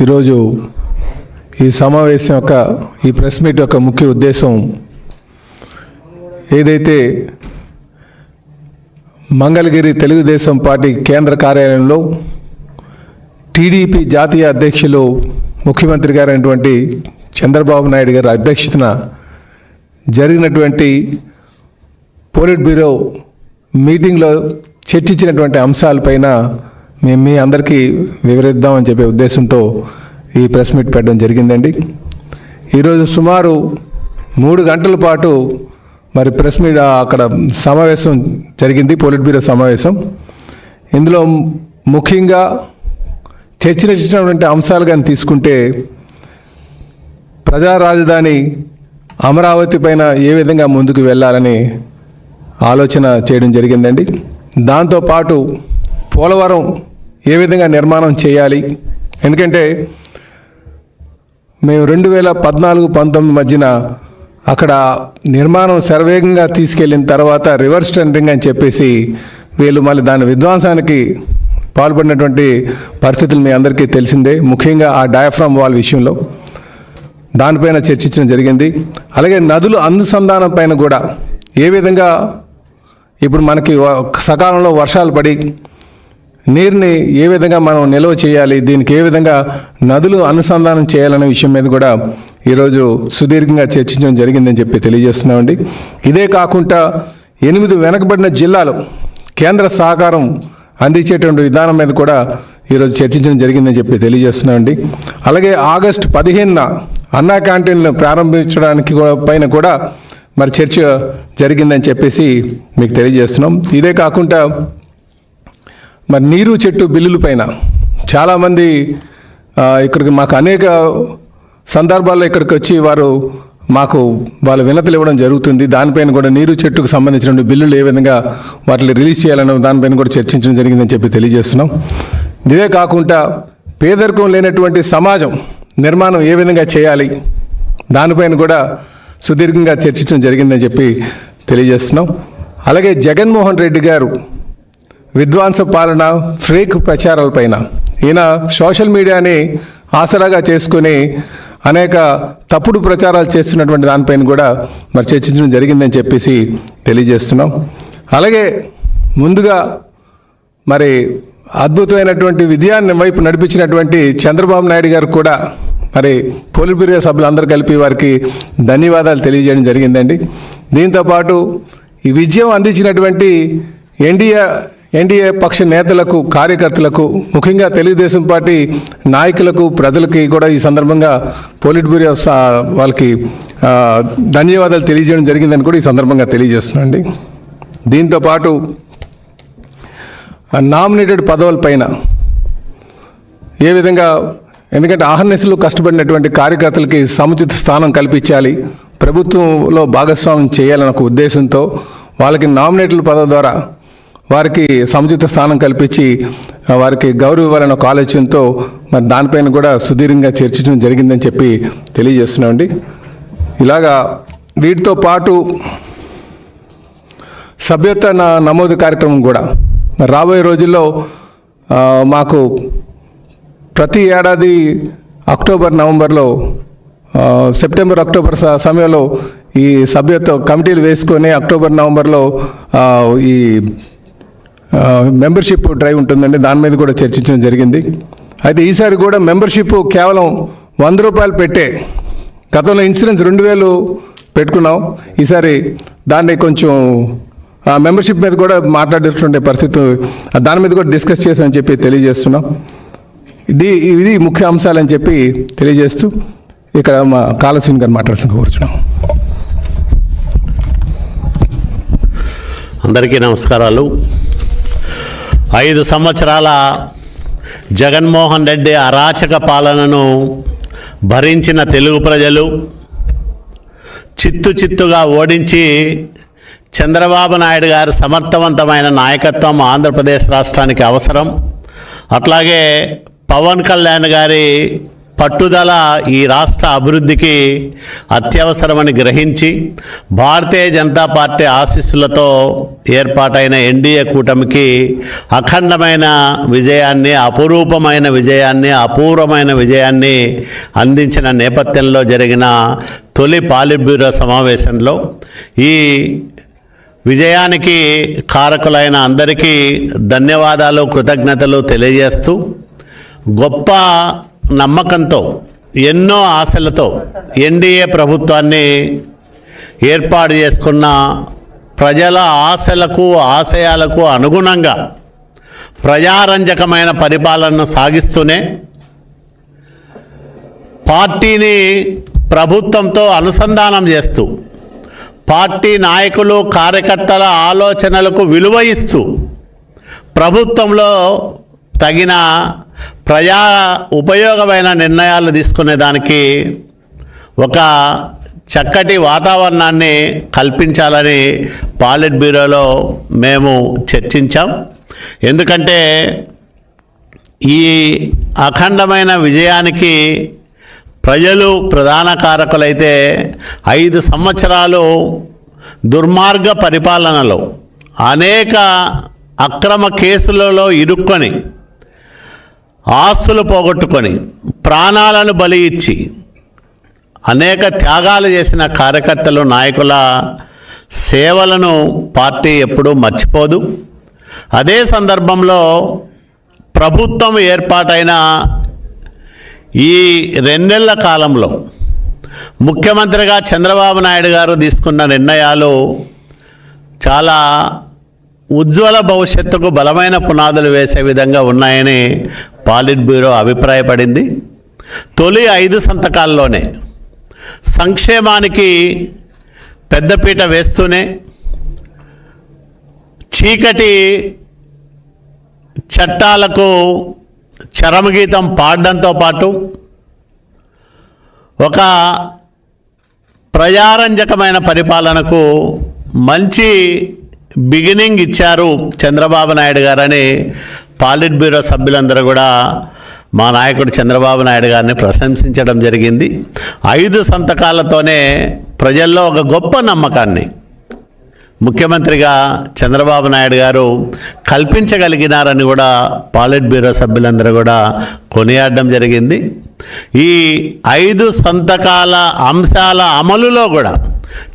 ఈరోజు ఈ సమావేశం యొక్క ఈ ప్రెస్ మీట్ యొక్క ముఖ్య ఉద్దేశం ఏదైతే మంగళగిరి తెలుగుదేశం పార్టీ కేంద్ర కార్యాలయంలో టీడీపీ జాతీయ అధ్యక్షులు ముఖ్యమంత్రి గారైనటువంటి చంద్రబాబు నాయుడు గారి అధ్యక్షతన జరిగినటువంటి పోలిట్ బ్యూరో మీటింగ్లో చర్చించినటువంటి అంశాలపైన మేము మీ అందరికీ వివరిద్దామని చెప్పే ఉద్దేశంతో ఈ ప్రెస్ మీట్ పెట్టడం జరిగిందండి. ఈరోజు సుమారు 3 గంటల పాటు మరి ప్రెస్ మీట్ అక్కడ సమావేశం జరిగింది, పోలిట్ బ్యూరో సమావేశం. ఇందులో ముఖ్యంగా చర్చించినటువంటి అంశాలు కానీ తీసుకుంటే ప్రజా రాజధాని అమరావతి పైన ఏ విధంగా ముందుకు వెళ్ళాలని ఆలోచన చేయడం జరిగిందండి. దాంతోపాటు పోలవరం ఏ విధంగా నిర్మాణం చేయాలి, ఎందుకంటే మేము 2014-19 మధ్యన అక్కడ నిర్మాణం శరవేగంగా తీసుకెళ్ళిన తర్వాత రివర్స్ టెండరింగ్ అని చెప్పేసి వీళ్ళు మళ్ళీ దాని విధ్వంసానికి పాల్పడినటువంటి పరిస్థితులు మీ అందరికీ తెలిసిందే. ముఖ్యంగా ఆ డయాఫ్రామ్ వాల్ విషయంలో దానిపైన చర్చించడం జరిగింది. అలాగే నదుల అనుసంధానం పైన కూడా ఏ విధంగా ఇప్పుడు మనకి సకాలంలో వర్షాలు పడి నీరుని ఏ విధంగా మనం నిల్వ చేయాలి, దీనికి ఏ విధంగా నదులు అనుసంధానం చేయాలనే విషయం మీద కూడా ఈరోజు సుదీర్ఘంగా చర్చించడం జరిగిందని చెప్పి తెలియజేస్తున్నామండి. ఇదే కాకుండా 8 వెనకబడిన జిల్లాలు కేంద్ర సహకారం అందించేటువంటి విధానం మీద కూడా ఈరోజు చర్చించడం జరిగిందని చెప్పి తెలియజేస్తున్నామండి. అలాగే ఆగస్టు 15న అన్నా క్యాంటీన్లు ప్రారంభించడానికి పైన కూడా మరి చర్చ జరిగిందని చెప్పేసి మీకు తెలియజేస్తున్నాం. ఇదే కాకుండా మరి నీరు చెట్టు బిల్లుల పైన చాలామంది ఇక్కడికి మాకు అనేక సందర్భాల్లో ఇక్కడికి వచ్చి మాకు వాళ్ళ వినతులు ఇవ్వడం జరుగుతుంది. దానిపైన కూడా నీరు చెట్టుకు సంబంధించిన బిల్లులు ఏ విధంగా వాటిని రిలీజ్ చేయాలనే దానిపైన కూడా చర్చించడం జరిగిందని చెప్పి తెలియజేస్తున్నాం. ఇదే కాకుండా పేదరికం లేనటువంటి సమాజం నిర్మాణం ఏ విధంగా చేయాలి, దానిపైన కూడా సుదీర్ఘంగా చర్చించడం జరిగిందని చెప్పి తెలియజేస్తున్నాం. అలాగే జగన్మోహన్ రెడ్డి గారు విధ్వంస పాలన, ఫేక్ ప్రచారాలపైన ఈయన సోషల్ మీడియాని ఆసరాగా చేసుకుని అనేక తప్పుడు ప్రచారాలు చేస్తున్నటువంటి దానిపైన కూడా మరి చర్చించడం జరిగిందని చెప్పేసి తెలియజేస్తున్నాం. అలాగే ముందుగా మరి అద్భుతమైనటువంటి విజయాన్ని వైపు నడిపించినటువంటి చంద్రబాబు నాయుడు గారు కూడా మరి పోలిట్ బ్యూరో సభ్యులందరూ కలిపి వారికి ధన్యవాదాలు తెలియజేయడం జరిగిందండి. దీంతోపాటు ఈ విజయం అందించినటువంటి ఎన్డీఏ పక్ష నేతలకు, కార్యకర్తలకు, ముఖ్యంగా తెలుగుదేశం పార్టీ నాయకులకు, ప్రజలకి కూడా ఈ సందర్భంగా పోలిట్ బ్యూరో వాళ్ళకి ధన్యవాదాలు తెలియజేయడం జరిగిందని కూడా ఈ సందర్భంగా తెలియజేస్తున్నాండి. దీంతోపాటు నామినేటెడ్ పదవులపైన ఏ విధంగా, ఎందుకంటే అహర్నిశలు కష్టపడినటువంటి కార్యకర్తలకి సముచిత స్థానం కల్పించాలి, ప్రభుత్వంలో భాగస్వామ్యం చేయాలన్న ఒక ఉద్దేశంతో వాళ్ళకి నామినేటెడ్ పదవి ద్వారా వారికి సముచిత స్థానం కల్పించి వారికి గౌరవం ఇవ్వాలన్న ఒక ఆలోచనతో మరి దానిపైన కూడా సుదీర్ఘంగా చర్చించడం జరిగిందని చెప్పి తెలియజేస్తున్నామండి. ఇలాగా వీటితో పాటు సభ్యత్వ నమోదు కార్యక్రమం కూడా రాబోయే రోజుల్లో మాకు ప్రతి ఏడాది అక్టోబర్, నవంబర్లో, సెప్టెంబర్, అక్టోబర్ సమయంలో ఈ సభ్యత్వ కమిటీలు వేసుకొని అక్టోబర్, నవంబర్లో ఈ మెంబర్షిప్ డ్రైవ్ ఉంటుందండి. దాని మీద కూడా చర్చించడం జరిగింది. అయితే ఈసారి కూడా మెంబర్షిప్ కేవలం 100 రూపాయలు పెట్టే, గతంలో ఇన్సూరెన్స్ 2000 పెట్టుకున్నాం. ఈసారి దాన్ని కొంచెం ఆ మెంబర్షిప్ మీద కూడా మాట్లాడేటువంటి పరిస్థితి, దాని మీద కూడా డిస్కస్ చేసామని చెప్పి తెలియజేస్తున్నాం. ఇది ముఖ్య అంశాలని చెప్పి తెలియజేస్తూ ఇక్కడ మా కాళశ్రీని గారు మాట్లాడుతూ కూర్చున్నాం. అందరికీ నమస్కారాలు. 5 సంవత్సరాల జగన్మోహన్ రెడ్డి అరాచక పాలనను భరించిన తెలుగు ప్రజలు చిత్తుగా ఓడించి చంద్రబాబు నాయుడు గారి సమర్థవంతమైన నాయకత్వం ఆంధ్రప్రదేశ్ రాష్ట్రానికి అవసరం. అట్లాగే పవన్ కళ్యాణ్ గారి పట్టుదల ఈ రాష్ట్ర అభివృద్ధికి అత్యవసరమని గ్రహించి భారతీయ జనతా పార్టీ ఆశీస్సులతో ఏర్పాటైన ఎన్డీఏ కూటమికి అఖండమైన విజయాన్ని, అపురూపమైన విజయాన్ని, అపూర్వమైన విజయాన్ని అందించిన నేపథ్యంలో జరిగిన తొలి పాలిట్ బ్యూరో సమావేశంలో ఈ విజయానికి కారకులైన అందరికీ ధన్యవాదాలు, కృతజ్ఞతలు తెలియజేస్తూ గొప్ప నమ్మకంతో, ఎన్నో ఆశలతో ఎన్డీఏ ప్రభుత్వాన్ని ఏర్పాటు చేసుకున్న ప్రజల ఆశలకు, ఆశయాలకు అనుగుణంగా ప్రజారంజకమైన పరిపాలనను సాగిస్తూనే పార్టీని ప్రభుత్వంతో అనుసంధానం చేస్తూ పార్టీ నాయకులు, కార్యకర్తల ఆలోచనలకు విలువ ఇస్తూ ప్రభుత్వంలో తగిన ప్రజా ఉపయోగమైన నిర్ణయాలు తీసుకునేదానికి ఒక చక్కటి వాతావరణాన్ని కల్పించాలని పాలిట్ బ్యూరోలో మేము చర్చించాం. ఎందుకంటే ఈ అఖండమైన విజయానికి ప్రజలు ప్రధాన కారకులైతే 5 సంవత్సరాలు దుర్మార్గ పరిపాలనలో అనేక అక్రమ కేసులలో ఇరుక్కొని ఆస్తులు పోగొట్టుకొని ప్రాణాలను బలి ఇచ్చి అనేక త్యాగాలు చేసిన కార్యకర్తలు, నాయకుల సేవలను పార్టీ ఎప్పుడూ మర్చిపోదు. అదే సందర్భంలో ప్రభుత్వం ఏర్పాటైన ఈ 2 నెలల కాలంలో ముఖ్యమంత్రిగా చంద్రబాబు నాయుడు గారు తీసుకున్న నిర్ణయాలు చాలా ఉజ్వల భవిష్యత్తుకు బలమైన పునాదులు వేసే విధంగా ఉన్నాయని పాలిట్ బ్యూరో అభిప్రాయపడింది. తొలి 5 సంతకాల్లోనే సంక్షేమానికి పెద్దపీట వేస్తూనే చీకటి చట్టాలకు చరమగీతం పాడడంతో పాటు ఒక ప్రజారంజకమైన పరిపాలనకు మంచి బిగినింగ్ ఇచ్చారు చంద్రబాబు నాయుడు గారని పాలిట్ బ్యూరో సభ్యులందరూ కూడా మా నాయకుడు చంద్రబాబు నాయుడు గారిని ప్రశంసించడం జరిగింది. 5 సంతకాలతోనే ప్రజల్లో ఒక గొప్ప నమ్మకాన్ని ముఖ్యమంత్రిగా చంద్రబాబు నాయుడు గారు కల్పించగలిగినారని కూడా పాలిట్ బ్యూరో సభ్యులందరూ కూడా కొనియాడడం జరిగింది. ఈ 5 సంతకాల అంశాల అమలులో కూడా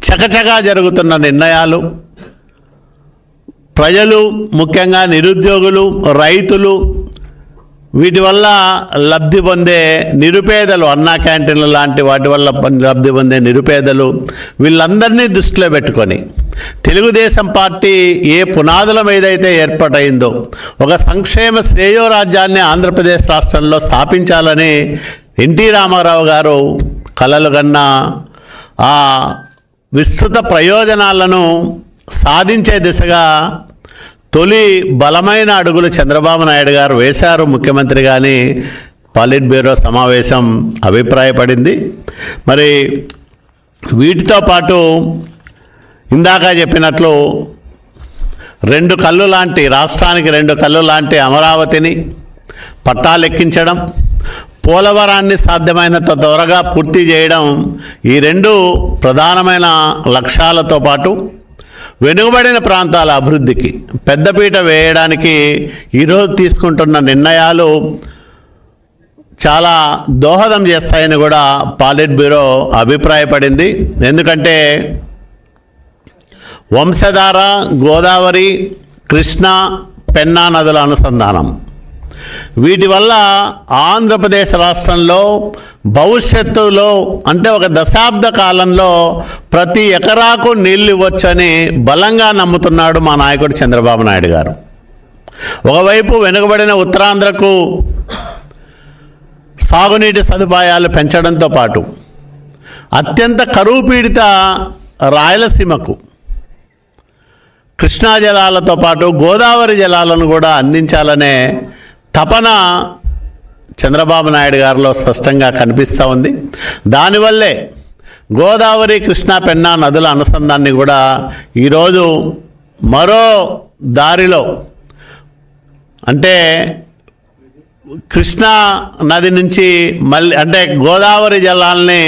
చకచకా జరుగుతున్న నిర్ణయాలు, ప్రజలు ముఖ్యంగా నిరుద్యోగులు, రైతులు, వీటి వల్ల లబ్ధి పొందే నిరుపేదలు, అన్నా క్యాంటీన్లు లాంటి వాటి వల్ల లబ్ధి పొందే నిరుపేదలు, వీళ్ళందరినీ దృష్టిలో పెట్టుకొని తెలుగుదేశం పార్టీ ఏ పునాదుల మీద అయితే ఏర్పాటైందో ఒక సంక్షేమ శ్రేయోరాజ్యాన్ని ఆంధ్రప్రదేశ్ రాష్ట్రంలో స్థాపించాలని ఎన్టీ రామారావు గారు కలలు కన్న ఆ విస్తృత ప్రయోజనాలను సాధించే దిశగా తొలి బలమైన అడుగులు చంద్రబాబు నాయుడు గారు వేశారు ముఖ్యమంత్రిగాని పాలిట్ బ్యూరో సమావేశం అభిప్రాయపడింది. మరి వీటితో పాటు ఇందాక చెప్పినట్లు 2 కళ్ళు లాంటి, రాష్ట్రానికి 2 కళ్ళు లాంటి అమరావతిని పట్టాలెక్కించడం, పోలవరాన్ని సాధ్యమైనంత త్వరగా పూర్తి చేయడం, ఈ 2 ప్రధానమైన లక్ష్యాలతో పాటు వెనుకబడిన ప్రాంతాల అభివృద్ధికి పెద్దపీట వేయడానికి ఈరోజు తీసుకుంటున్న నిర్ణయాలు చాలా దోహదం చేస్తాయని కూడా పాలిట్ బ్యూరో అభిప్రాయపడింది. ఎందుకంటే వంశధార, గోదావరి, కృష్ణా, పెన్నా నదుల అనుసంధానం, వీటి వల్ల ఆంధ్రప్రదేశ్ రాష్ట్రంలో భవిష్యత్తులో అంటే ఒక దశాబ్ద కాలంలో ప్రతి ఎకరాకు నీళ్ళు ఇవ్వచ్చని బలంగా నమ్ముతున్నాడు మా నాయకుడు చంద్రబాబు నాయుడు గారు. ఒకవైపు వెనుకబడిన ఉత్తరాంధ్రకు సాగునీటి సదుపాయాలు పెంచడంతో పాటు అత్యంత కరువు పీడిత రాయలసీమకు కృష్ణా జలాలతో పాటు గోదావరి జలాలను కూడా అందించాలనే తపన చంద్రబాబు నాయుడు గారిలో స్పష్టంగా కనిపిస్తూ ఉంది. దానివల్లే గోదావరి, కృష్ణా, పెన్నా నదుల అనుసంధాన్ని కూడా ఈరోజు మరో దారిలో అంటే కృష్ణా నది నుంచి మళ్ళీ అంటే గోదావరి జలాల్ని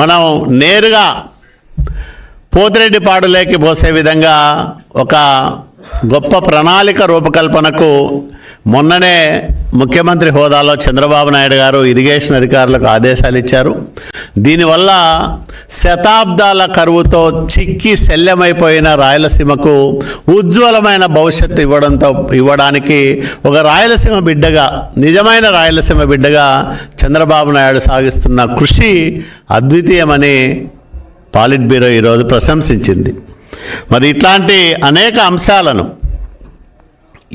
మనం నేరుగా పోతిరెడ్డిపాడులోకి పోసే విధంగా ఒక గొప్ప ప్రణాళిక రూపకల్పనకు మొన్ననే ముఖ్యమంత్రి హోదాలో చంద్రబాబు నాయుడు గారు ఇరిగేషన్ అధికారులకు ఆదేశాలు ఇచ్చారు. దీనివల్ల శతాబ్దాల కరువుతో చిక్కి శల్యమైపోయిన రాయలసీమకు ఉజ్వలమైన భవిష్యత్తు ఇవ్వడానికి ఒక రాయలసీమ బిడ్డగా, నిజమైన రాయలసీమ బిడ్డగా చంద్రబాబు నాయుడు సాగిస్తున్న కృషి అద్వితీయమని పాలిట్ బ్యూరో ఈరోజు ప్రశంసించింది. మరి ఇట్లాంటి అనేక అంశాలను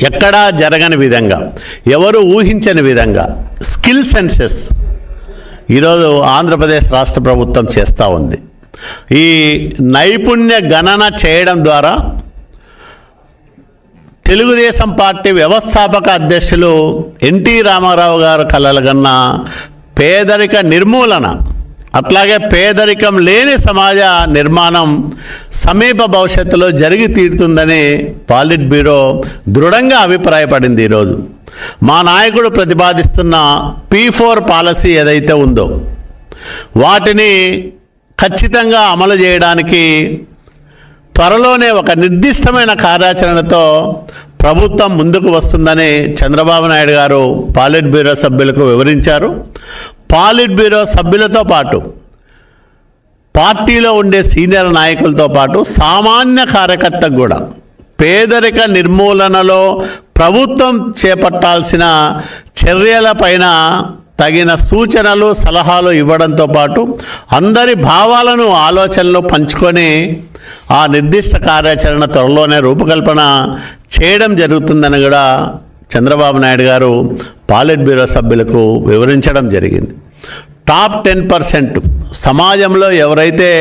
ఎక్కడా జరగని విధంగా, ఎవరు ఊహించని విధంగా స్కిల్ సెన్సెస్ ఈరోజు ఆంధ్రప్రదేశ్ రాష్ట్ర ప్రభుత్వం చేస్తూ ఉంది. ఈ నైపుణ్య గణన చేయడం ద్వారా తెలుగుదేశం పార్టీ వ్యవస్థాపక అధ్యక్షులు ఎన్టీ రామారావు గారు కలలుగన్న పేదరిక నిర్మూలన, అట్లాగే పేదరికం లేని సమాజ నిర్మాణం సమీప భవిష్యత్తులో జరిగి తీరుతుందని పాలిట్ బ్యూరో దృఢంగా అభిప్రాయపడింది. ఈరోజు మా నాయకుడు ప్రతిపాదిస్తున్న P4 పాలసీ ఏదైతే ఉందో వాటిని ఖచ్చితంగా అమలు చేయడానికి త్వరలోనే ఒక నిర్దిష్టమైన కార్యాచరణతో ప్రభుత్వం ముందుకు వస్తుందని చంద్రబాబు నాయుడు గారు పాలిట్ బ్యూరో సభ్యులకు వివరించారు. పాలిట్ బ్యూరో సభ్యులతో పాటు పార్టీలో ఉండే సీనియర్ నాయకులతో పాటు సామాన్య కార్యకర్తకు కూడా పేదరిక నిర్మూలనలో ప్రభుత్వం చేపట్టాల్సిన చర్యలపైన తగిన సూచనలు, సలహాలు ఇవ్వడంతో పాటు అందరి భావాలను, ఆలోచనలు పంచుకొని ఆ నిర్దిష్ట కార్యాచరణ త్వరలోనే రూపకల్పన చేయడం జరుగుతుందని కూడా చంద్రబాబు నాయుడు గారు పాలిట్ బ్యూరో సభ్యులకు వివరించడం జరిగింది. టాప్ 10% సమాజంలో ఎవరైతే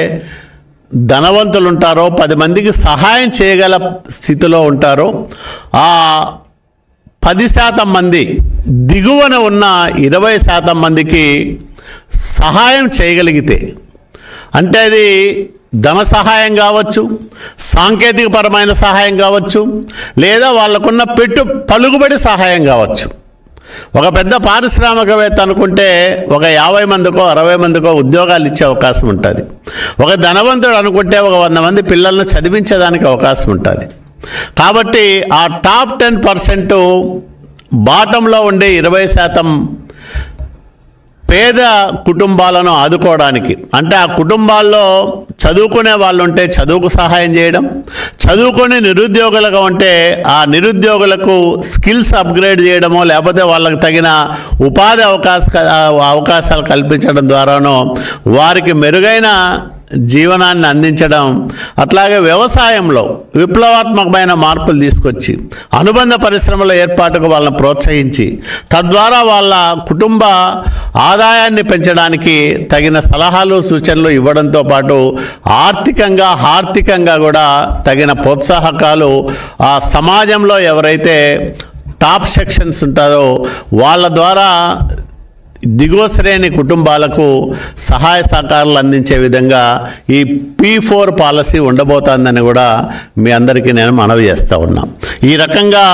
ధనవంతులు ఉంటారో, 10 మందికి సహాయం చేయగల స్థితిలో ఉంటారో, ఆ 10% మంది దిగువన ఉన్న 20% మందికి సహాయం చేయగలిగితే, అంటే అది ధన సహాయం కావచ్చు, సాంకేతికపరమైన సహాయం కావచ్చు, లేదా వాళ్ళకున్న పలుకుబడి సహాయం కావచ్చు. ఒక పెద్ద పారిశ్రామికవేత్త అనుకుంటే ఒక 50 మందికో 60 మందికో ఉద్యోగాలు ఇచ్చే అవకాశం ఉంటుంది. ఒక ధనవంతుడు అనుకుంటే ఒక 100 మంది పిల్లలను చదివించేదానికి అవకాశం ఉంటుంది. కాబట్టి ఆ టాప్ 10% బాటంలో ఉండే 20% పేద కుటుంబాలను ఆదుకోవడానికి, అంటే ఆ కుటుంబాల్లో చదువుకునే వాళ్ళు ఉంటే చదువుకు సహాయం చేయడం, చదువుకొని నిరుద్యోగులుగా ఉంటే ఆ నిరుద్యోగులకు స్కిల్స్ అప్గ్రేడ్ చేయడమో, లేకపోతే వాళ్ళకి తగిన ఉపాధి అవకాశాలు కల్పించడం ద్వారానో వారికి మెరుగైన జీవనాన్ని అందించడం, అట్లాగే వ్యవసాయంలో విప్లవాత్మకమైన మార్పులు తీసుకొచ్చి అనుబంధ పరిశ్రమల ఏర్పాటుకు వాళ్ళని ప్రోత్సహించి తద్వారా వాళ్ళ కుటుంబ ఆదాయాన్ని పెంచడానికి తగిన సలహాలు, సూచనలు ఇవ్వడంతో పాటు ఆర్థికంగా కూడా తగిన ప్రోత్సాహకాలు ఆ సమాజంలో ఎవరైతే టాప్ సెక్షన్స్ ఉంటారో వాళ్ళ ద్వారా దిగువ శ్రేణి కుటుంబాలకు సహాయ సహకారాలు అందించే విధంగా ఈ P4 పాలసీ ఉండబోతోందని కూడా మీ అందరికీ నేను మనవి చేస్తూ ఉన్నా. ఈ రకంగా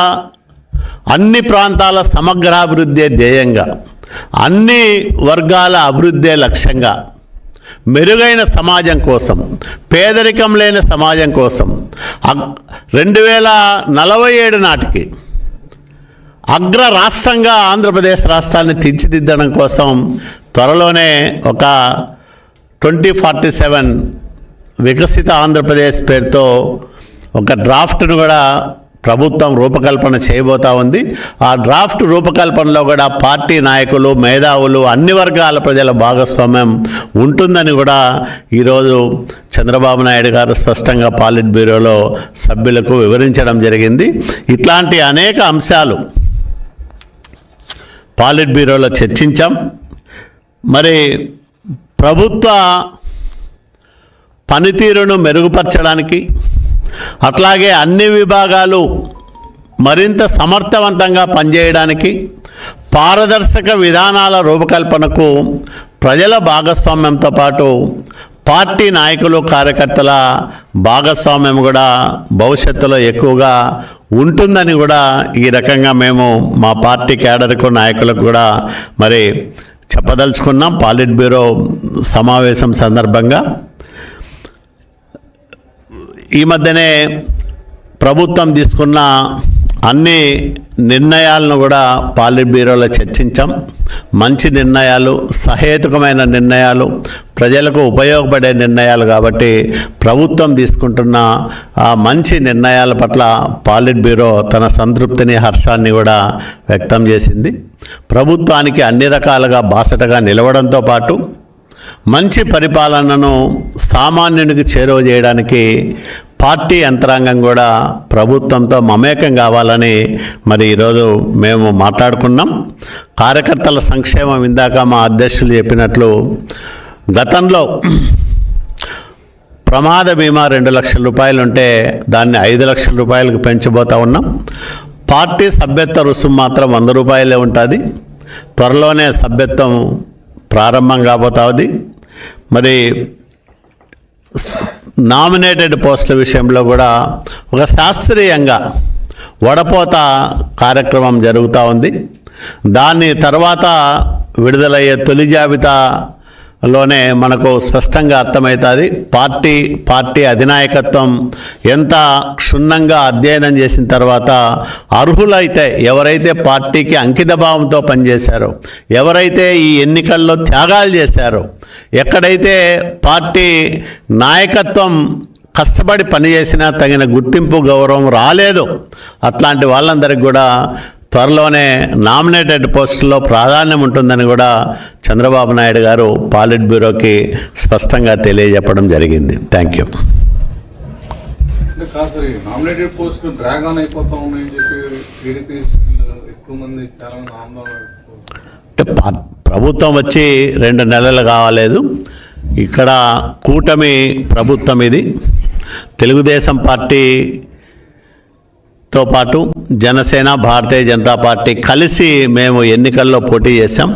అన్ని ప్రాంతాల సమగ్రాభివృద్ధి ధ్యేయంగా, అన్ని వర్గాల అభివృద్ధి లక్ష్యంగా, మెరుగైన సమాజం కోసం, పేదరికం లేని సమాజం కోసం 2047 నాటికి అగ్ర రాష్ట్రంగా ఆంధ్రప్రదేశ్ రాష్ట్రాన్ని తీర్చిదిద్దడం కోసం త్వరలోనే ఒక 2047 వికసిత ఆంధ్రప్రదేశ్ పేరుతో ఒక డ్రాఫ్ట్ను కూడా ప్రభుత్వం రూపకల్పన చేయబోతా ఉంది. ఆ డ్రాఫ్ట్ రూపకల్పనలో కూడా పార్టీ నాయకులు, మేధావులు, అన్ని వర్గాల ప్రజల భాగస్వామ్యం ఉంటుందని కూడా ఈరోజు చంద్రబాబు నాయుడు గారు స్పష్టంగా పాలిట్ బ్యూరోలో సభ్యులకు వివరించడం జరిగింది. ఇట్లాంటి అనేక అంశాలు పాలిట్ బ్యూరోలో చర్చించాం. మరి ప్రభుత్వ పనితీరును మెరుగుపరచడానికి, అట్లాగే అన్ని విభాగాలు మరింత సమర్థవంతంగా పనిచేయడానికి, పారదర్శక విధానాల రూపకల్పనకు ప్రజల భాగస్వామ్యంతో పాటు పార్టీ నాయకులు కార్యకర్తల భాగస్వామ్యం కూడా భవిష్యత్తులో ఎక్కువగా ఉంటుందని కూడా ఈ రకంగా మేము మా పార్టీ క్యాడర్కు నాయకులకు కూడా మరి చెప్పదలుచుకున్నాం. పాలిట్ బ్యూరో సమావేశం సందర్భంగా ఈ మధ్యనే ప్రభుత్వం తీసుకున్న అన్ని నిర్ణయాలను కూడా పాలిట్ బ్యూరోలో చర్చించాం. మంచి నిర్ణయాలు, సహేతుకమైన నిర్ణయాలు, ప్రజలకు ఉపయోగపడే నిర్ణయాలు కాబట్టి ప్రభుత్వం తీసుకుంటున్న ఆ మంచి నిర్ణయాల పట్ల పాలిట్ బ్యూరో తన సంతృప్తిని, హర్షాన్ని కూడా వ్యక్తం చేసింది. ప్రభుత్వానికి అన్ని రకాలుగా బాసటగా నిలవడంతో పాటు మంచి పరిపాలనను సామాన్యునికి చేరువ చేయడానికి పార్టీ యంత్రాంగం కూడా ప్రభుత్వంతో మమేకం కావాలని మరి ఈరోజు మేము మాట్లాడుకున్నాం. కార్యకర్తల సంక్షేమం ఇందాక మా అధ్యక్షులు చెప్పినట్లు గతంలో ప్రమాద బీమా 2 లక్షల రూపాయలు ఉంటే దాన్ని 5 లక్షల రూపాయలకు పెంచబోతా ఉన్నాం. పార్టీ సభ్యత్వ రుసుము మాత్రం 100 రూపాయలే ఉంటుంది. త్వరలోనే సభ్యత్వం ప్రారంభం కాబోతుంది. మరి నామినేటెడ్ పోస్టుల విషయంలో కూడా ఒక శాస్త్రీయంగా వడపోత కార్యక్రమం జరుగుతూ ఉంది. దాని తర్వాత విడుదలయ్యే తొలి జాబితాలోనే మనకు స్పష్టంగా అర్థమవుతుంది పార్టీ అధినాయకత్వం ఎంత క్షుణ్ణంగా అధ్యయనం చేసిన తర్వాత అర్హులైతే, ఎవరైతే పార్టీకి అంకితభావంతో పనిచేశారో, ఎవరైతే ఈ ఎన్నికల్లో త్యాగాలు చేశారో, ఎక్కడైతే పార్టీ నాయకత్వం కష్టపడి పనిచేసినా తగిన గుర్తింపు, గౌరవం రాలేదు, అట్లాంటి వాళ్ళందరికీ కూడా త్వరలోనే నామినేటెడ్ పోస్టుల్లో ప్రాధాన్యం ఉంటుందని కూడా చంద్రబాబు నాయుడు గారు పాలిట్ బ్యూరోకి స్పష్టంగా తెలియజెప్పడం జరిగింది. Thank you. నామినేటెడ్ పోస్టులు డ్రాగ్ ఆన్ అయిపోతా ఉన్నాయని చెప్పి టీడీపీ ఎక్కువ మంది చాలా ఆందోళన. అంటే ప్రభుత్వం వచ్చి 2 నెలలు కావాలేదు. ఇక్కడ కూటమి ప్రభుత్వం ఇది. తెలుగుదేశం పార్టీతో పాటు జనసేన, భారతీయ జనతా పార్టీ కలిసి మేము ఎన్నికల్లో పోటీ చేశాం.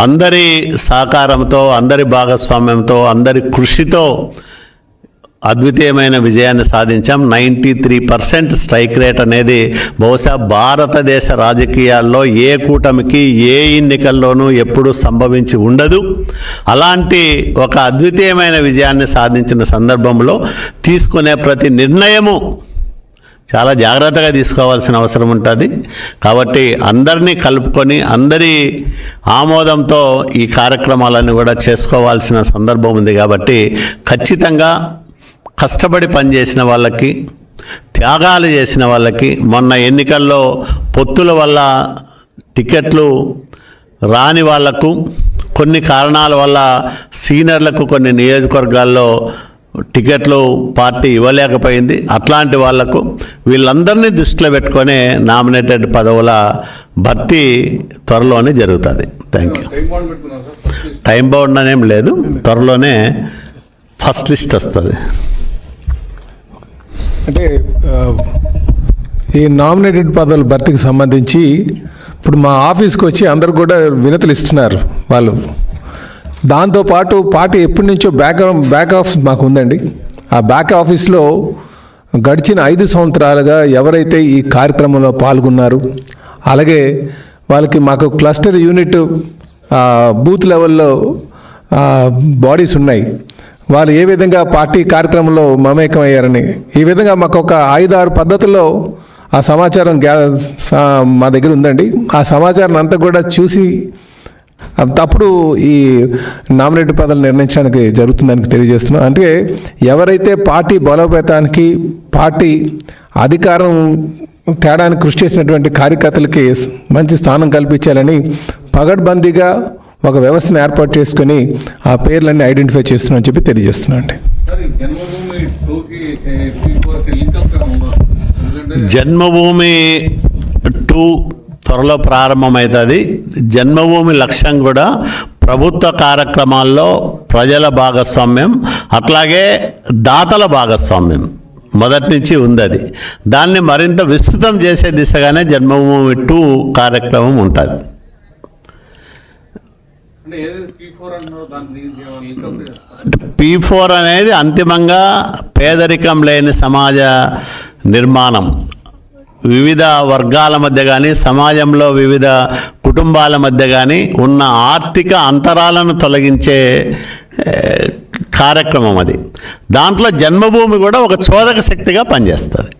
అందరి సహకారంతో, అందరి భాగస్వామ్యంతో, అందరి కృషితో అద్వితీయమైన విజయాన్ని సాధించాం. 93% స్ట్రైక్ రేట్ అనేది బహుశా భారతదేశ రాజకీయాల్లో ఏ కూటమికి ఏ ఎన్నికల్లోనూ ఎప్పుడూ సంభవించి ఉండదు. అలాంటి ఒక అద్వితీయమైన విజయాన్ని సాధించిన సందర్భంలో తీసుకునే ప్రతి నిర్ణయము చాలా జాగ్రత్తగా తీసుకోవాల్సిన అవసరం ఉంటుంది. కాబట్టి అందరినీ కలుపుకొని అందరి ఆమోదంతో ఈ కార్యక్రమాలను కూడా చేసుకోవాల్సిన సందర్భం ఉంది. కాబట్టి ఖచ్చితంగా కష్టపడి పనిచేసిన వాళ్ళకి, త్యాగాలు చేసిన వాళ్ళకి, మొన్న ఎన్నికల్లో పొత్తుల వల్ల టికెట్లు రాని వాళ్లకు, కొన్ని కారణాల వల్ల సీనియర్లకు కొన్ని నియోజకవర్గాల్లో టికెట్లు పార్టీ ఇవ్వలేకపోయింది. అట్లాంటి వాళ్లకు వీళ్ళందరినీ దృష్టిలో పెట్టుకొని నామినేటెడ్ పదవుల భర్తీ త్వరలోనే జరుగుతుంది. Thank you. టైం బౌండ్ అనేం లేదు, త్వరలోనే ఫస్ట్ లిస్ట్ వస్తుంది. అంటే ఈ నామినేటెడ్ పదవుల భర్తీకి సంబంధించి ఇప్పుడు మా ఆఫీస్కి వచ్చి అందరు కూడా వినతులు ఇస్తున్నారు వాళ్ళు. దాంతోపాటు పార్టీ ఎప్పటి నుంచో బ్యాక్ ఆఫీస్ మాకు ఉందండి. ఆ బ్యాక్ ఆఫీస్లో గడిచిన 5 సంవత్సరాలుగా ఎవరైతే ఈ కార్యక్రమంలో పాల్గొన్నారు, అలాగే వాళ్ళకి మాకు క్లస్టర్ యూనిట్ బూత్ లెవెల్లో బాడీస్ ఉన్నాయి, వాళ్ళు ఏ విధంగా పార్టీ కార్యక్రమంలో మమేకం అయ్యారని, ఈ విధంగా మాకు ఒక 5-6 పద్ధతుల్లో ఆ సమాచారం మా దగ్గర ఉందండి. ఆ సమాచారం అంతా కూడా చూసి అప్పుడు ఈ నామినేటెడ్ పదవులు నిర్ణయించడానికి జరుగుతుందని తెలియజేస్తున్నాం. అంటే ఎవరైతే పార్టీ బలోపేతానికి, పార్టీ అధికారం తేడానికి కృషి చేసినటువంటి కార్యకర్తలకి మంచి స్థానం కల్పించాలని పగడ్బందీగా ఒక వ్యవస్థను ఏర్పాటు చేసుకుని ఆ పేర్లన్నీ ఐడెంటిఫై చేస్తున్నామని చెప్పి తెలియజేస్తున్నాం అండి. జన్మభూమి 2 త్వరలో ప్రారంభమవుతుంది. జన్మభూమి లక్ష్యం కూడా ప్రభుత్వ కార్యక్రమాల్లో ప్రజల భాగస్వామ్యం, అట్లాగే దాతల భాగస్వామ్యం మొదటి నుంచి ఉంది. అది దాన్ని మరింత విస్తృతం చేసే దిశగానే జన్మభూమి 2 కార్యక్రమం ఉంటుంది. అంటే ఏదైతే P4 అంటున్నారో దాన్ని దీనికి ఏమైనా లింకప్ చేస్తారా? P4 అనేది అంతిమంగా పేదరికం లేని సమాజ నిర్మాణం, వివిధ వర్గాల మధ్య కానీ సమాజంలో వివిధ కుటుంబాల మధ్య కానీ ఉన్న ఆర్థిక అంతరాలను తొలగించే కార్యక్రమం అది. దాంట్లో జన్మభూమి కూడా ఒక చోదక శక్తిగా పనిచేస్తుంది.